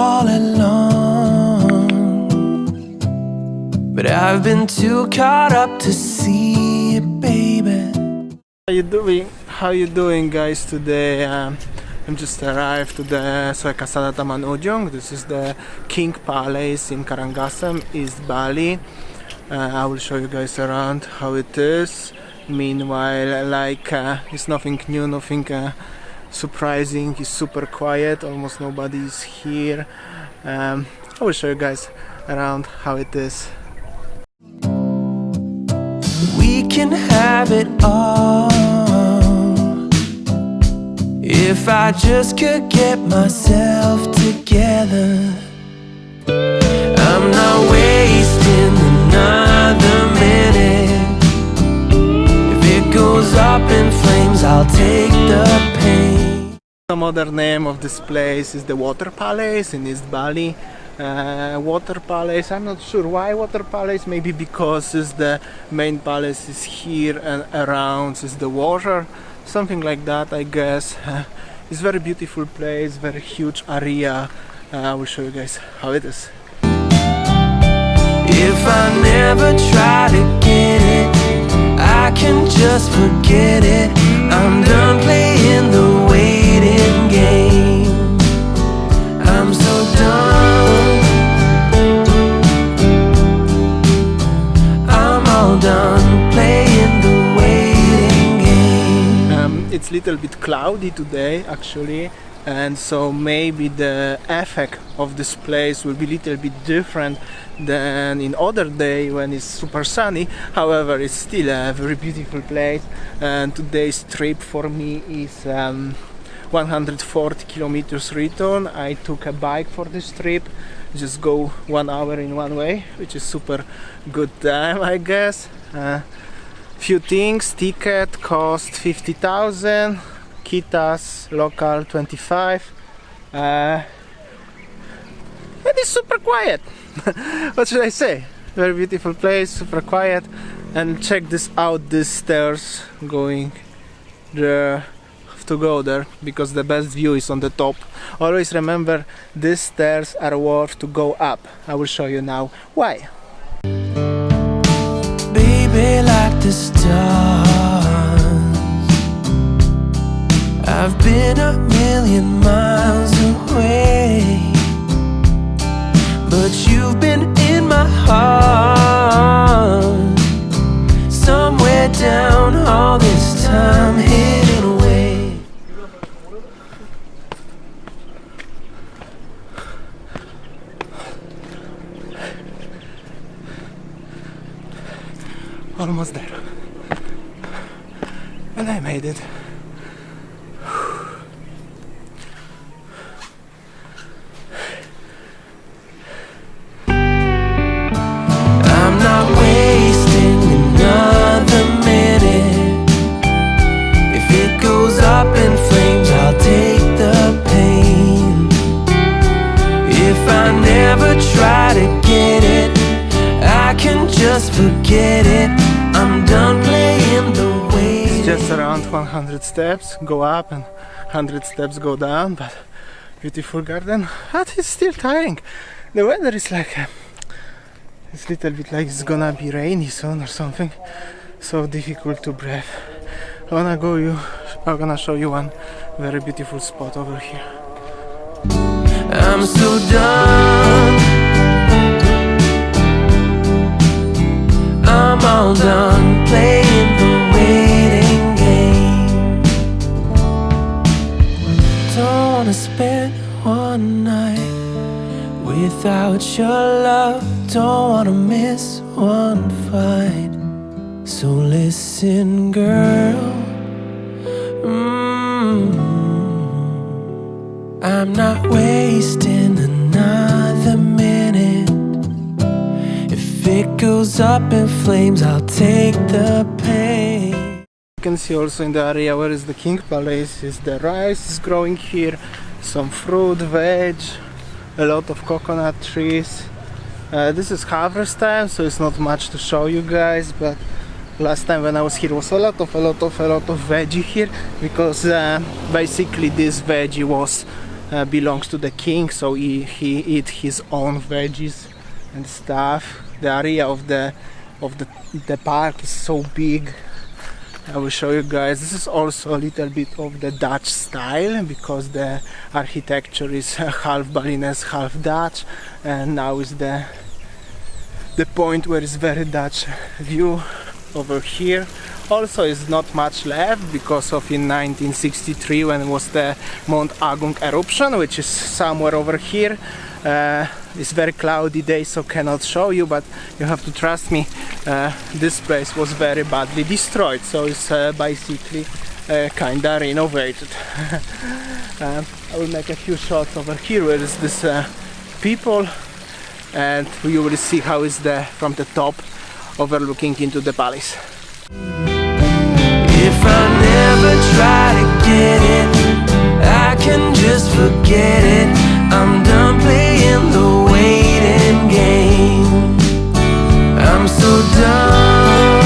all along, but I've been too caught up to see it, baby. How you doing guys today? I'm just arrived to the Soi Casada Taman Ujung. This is the King Palace in Karangasem, East Bali. I will show you guys around how it is. Meanwhile, like it's nothing new, nothing surprising. It's super quiet, almost nobody is here. I will show you guys around how it is. We can have it all if I just could get myself together. I'm not wasting another minute. If it goes up in flames, I'll take the pain. Some other name of this place is the Water Palace in East Bali. Water Palace, I'm not sure why Water Palace, maybe because it's the main palace is here and around is the water, something like that, I guess. It's very beautiful place, very huge area. I will show you guys how it is. If I never try to get it, I can just forget it. I'm done playing the waiting game. I'm so done. I'm all done playing the waiting game. It's a little bit cloudy today actually, and so maybe the effect of this place will be a little bit different than in other day when it's super sunny. However, it's still a very beautiful place, and today's trip for me is 140 kilometers return. I took a bike for this trip, just go 1 hour in one way, which is super good time, I guess. Few things: ticket cost 50,000, Kitas local 25. It is super quiet. What should I say? Very beautiful place, super quiet. And check this out, these stairs going there. Have to go there because the best view is on the top. Always remember, these stairs are worth to go up. I will show you now why. Baby, like the stars, I've been a million miles away, but you've been in my heart, somewhere down all this time, hidden away. Almost there. And I made it. I'm not wasting another minute. If it goes up in flames, I'll take the pain. If I never try to get it, I can just forget it. I'm done playing the way. It's just around 100 steps go up and 100 steps go down, but beautiful garden. But it's still tiring. The weather is like it's a little bit like it's gonna be rainy soon or something. So difficult to breathe. I'm gonna show you one very beautiful spot over here. I'm so done. I'm all done playing the waiting game. Don't wanna spend one night without your love. Don't wanna miss one fight. So listen, girl, I'm not wasting another minute. If it goes up in flames, I'll take the pain. You can see also in the area where is the King Palace is the rice is growing here, some fruit, veg, a lot of coconut trees. This is harvest time, so it's not much to show you guys, but last time when I was here was a lot of veggie here, because basically this veggie was belongs to the king, so he eat his own veggies and stuff. The area of the park is so big. I will show you guys. This is also a little bit of the Dutch style, because the architecture is half Balinese, half Dutch, and now is the point where it's very Dutch view over here. Also is not much left, because of in 1963 when was the Mount Agung eruption, which is somewhere over here. It's very cloudy day, so cannot show you, but you have to trust me, this place was very badly destroyed, so it's basically kinda renovated. I will make a few shots over here where is this people, and you will see how is the from the top overlooking into the palace. If I never try to get it, I can just forget it. I'm done playing the waiting game. I'm so done,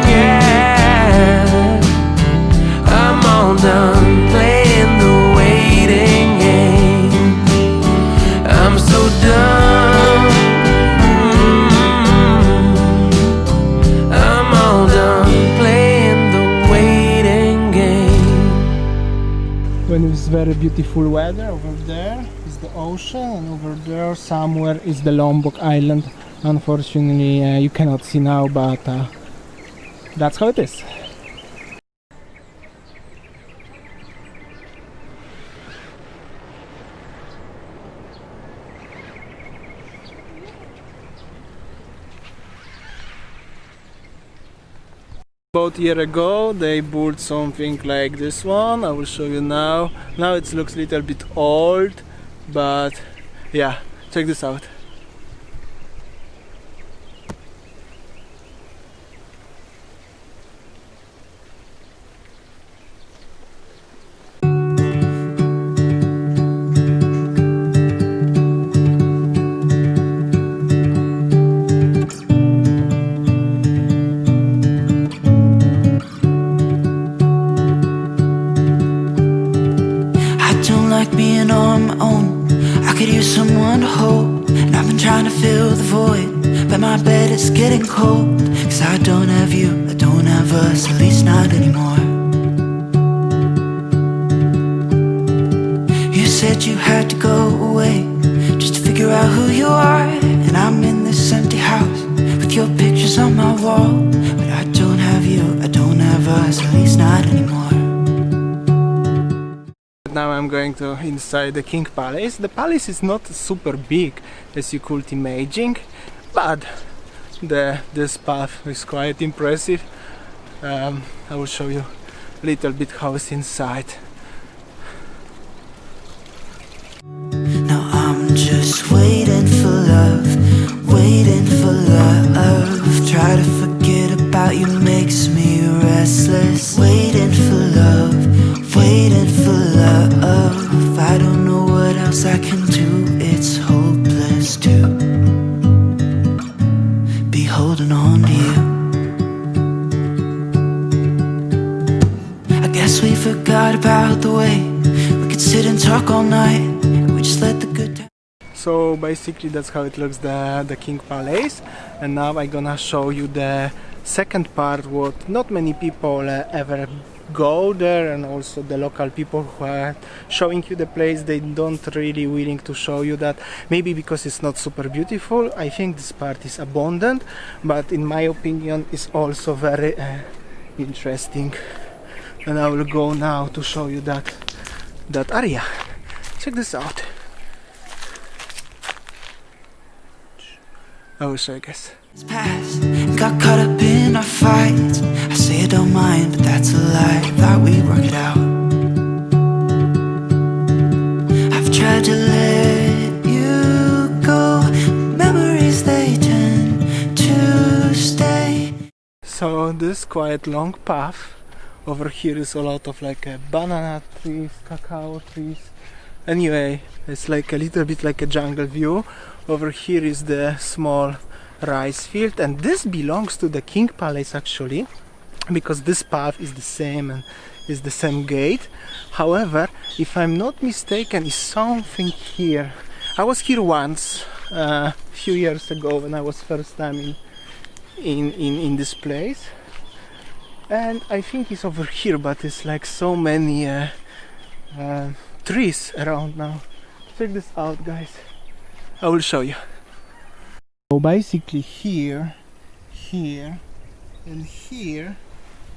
yeah. I'm all done playing the waiting game. I'm so done. I'm all done playing the waiting game. When it's very beautiful weather, over there is the ocean, and over there somewhere is the Lombok Island. Unfortunately, you cannot see now, but that's how it is. About a year ago they built something like this one. I will show you now. Now it looks a little bit old, but yeah, check this out. Like being on my own, I could use someone to hold. And I've been trying to fill the void, but my bed is getting cold. Cause I don't have you, I don't have us, at least not anymore. You said you had to go away, just to figure out who you are. And I'm in this empty house, with your pictures on my wall. But I don't have you, I don't have us, at least not anymore. Now I'm going to inside the King Palace. The palace is not super big as you could imagine, but this path is quite impressive. I will show you a little bit how it's inside. Now I'm just waiting for love, waiting for love. Try to forget about you makes me restless. Waiting for love, waiting for love. I don't know what else I can do. It's hopeless to be holding on to you. I guess we forgot about the way we could sit and talk all night, and we just let the good times. So basically that's how it looks, the King Palace. And now I'm gonna show you the second part, what not many people ever go there, and also the local people who are showing you the place, they don't really willing to show you that, maybe because it's not super beautiful. I think this part is abundant, but in my opinion it's also very interesting, and I will go now to show you that area. Check this out. I will show you guys. It's past and got caught up in our fights. I say I don't mind, but that's a lie. Thought we'd work it out. I've tried to let you go. Memories, they tend to stay. So this quite long path over here is a lot of like banana trees, cacao trees. Anyway, it's like a little bit like a jungle view. Over here is the small rice field, and this belongs to the King Palace actually, because this path is the same and is the same gate. However, if I'm not mistaken, is something here. I was here once a few years ago when I was first time in this place, and I think it's over here, but it's like so many trees around now. Check this out, guys. I will show you. So basically here, and here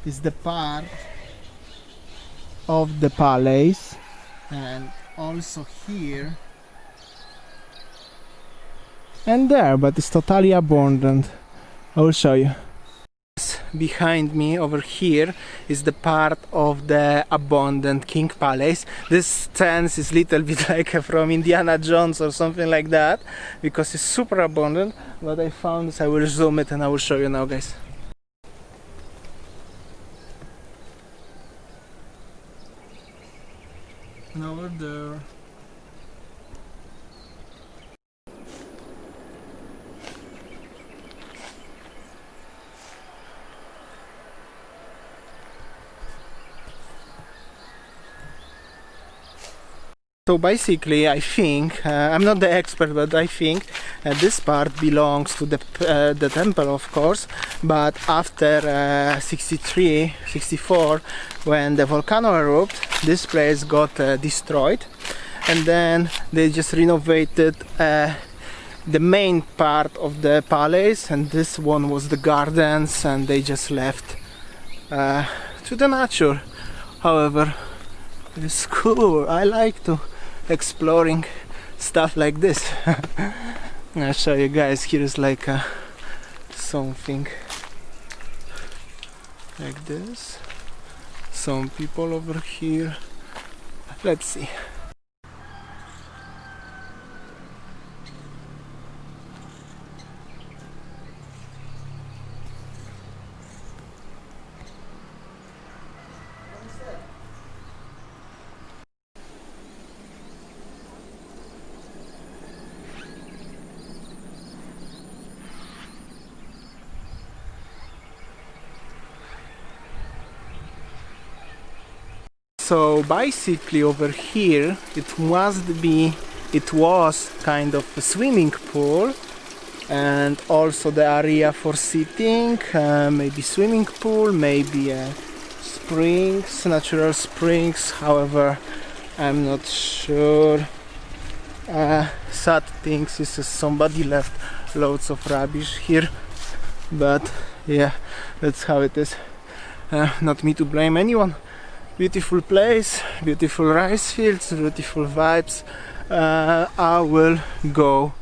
is the part of the palace, and also here and there, but it's totally abandoned. I will show you. Behind me over here is the part of the abandoned King Palace. This stance is little bit like from Indiana Jones or something like that, because it's super abandoned. What I found is, I will zoom it and I will show you now, guys. And over there. So basically, I think, I'm not the expert, but I think this part belongs to the temple, of course, but after 63, 64, when the volcano erupted, this place got destroyed, and then they just renovated the main part of the palace, and this one was the gardens, and they just left to the nature. However, it's cool. I like to exploring stuff like this. I'll show you guys. Here is like something like this. Some people over here. Let's see. So basically over here it was kind of a swimming pool, and also the area for sitting, maybe swimming pool, maybe springs, natural springs. However, I'm not sure. Sad things is somebody left loads of rubbish here, but yeah, that's how it is. Not me to blame anyone. Beautiful place, beautiful rice fields, beautiful vibes. I will go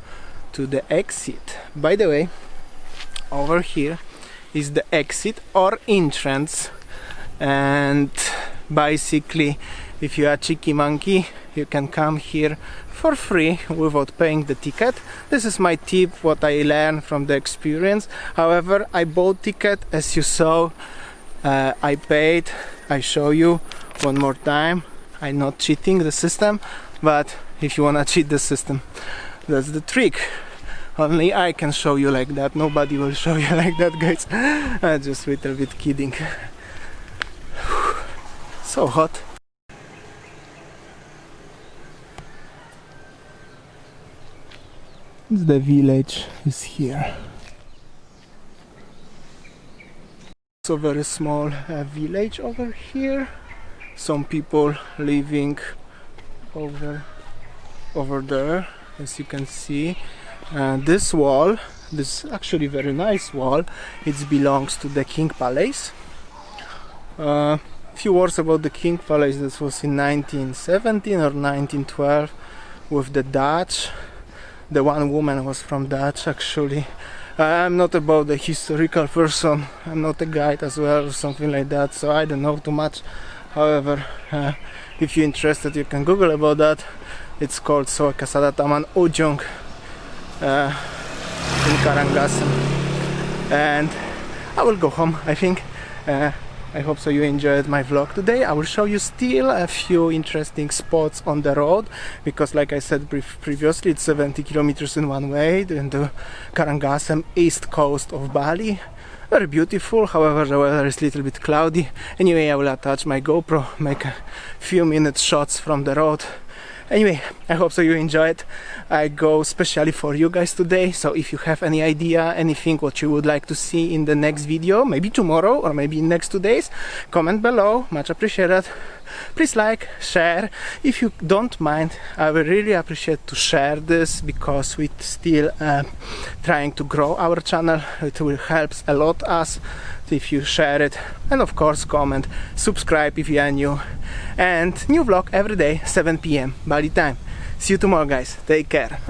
to the exit. By the way, over here is the exit or entrance, and basically if you are cheeky monkey, you can come here for free without paying the ticket. This is my tip, what I learned from the experience. However, I bought ticket, as you saw. I paid. I show you one more time. I'm not cheating the system, but if you wanna cheat the system, that's the trick. Only I can show you like that. Nobody will show you like that, guys. I'm just a little bit kidding. So hot. The village is here. So very small village over here. Some people living over there, as you can see. This wall, this actually very nice wall, it belongs to the King Palace. Few words about the King Palace. This was in 1917 or 1912 with the Dutch. The one woman was from Dutch, actually. I'm not about the historical person. I'm not a guide as well or something like that, so I don't know too much. However, if you're interested, you can Google about that. It's called Soe Kasada Taman Ujung in Karangasem. And I will go home, I think. I hope so you enjoyed my vlog today. I will show you still a few interesting spots on the road, because like I said previously, it's 70 kilometers in one way in the Karangasem east coast of Bali. Very beautiful, however the weather is a little bit cloudy. Anyway, I will attach my GoPro, make a few minute shots from the road. Anyway, I hope so you enjoyed. I go specially for you guys today, so if you have any idea, anything what you would like to see in the next video, maybe tomorrow or maybe in next 2 days, comment below, much appreciated. Please like, share. If you don't mind, I will really appreciate to share this, because we still trying to grow our channel. It will help a lot us if you share it, and of course comment, subscribe if you are new, and new vlog every day 7 p.m. Bali time. See you tomorrow guys, take care.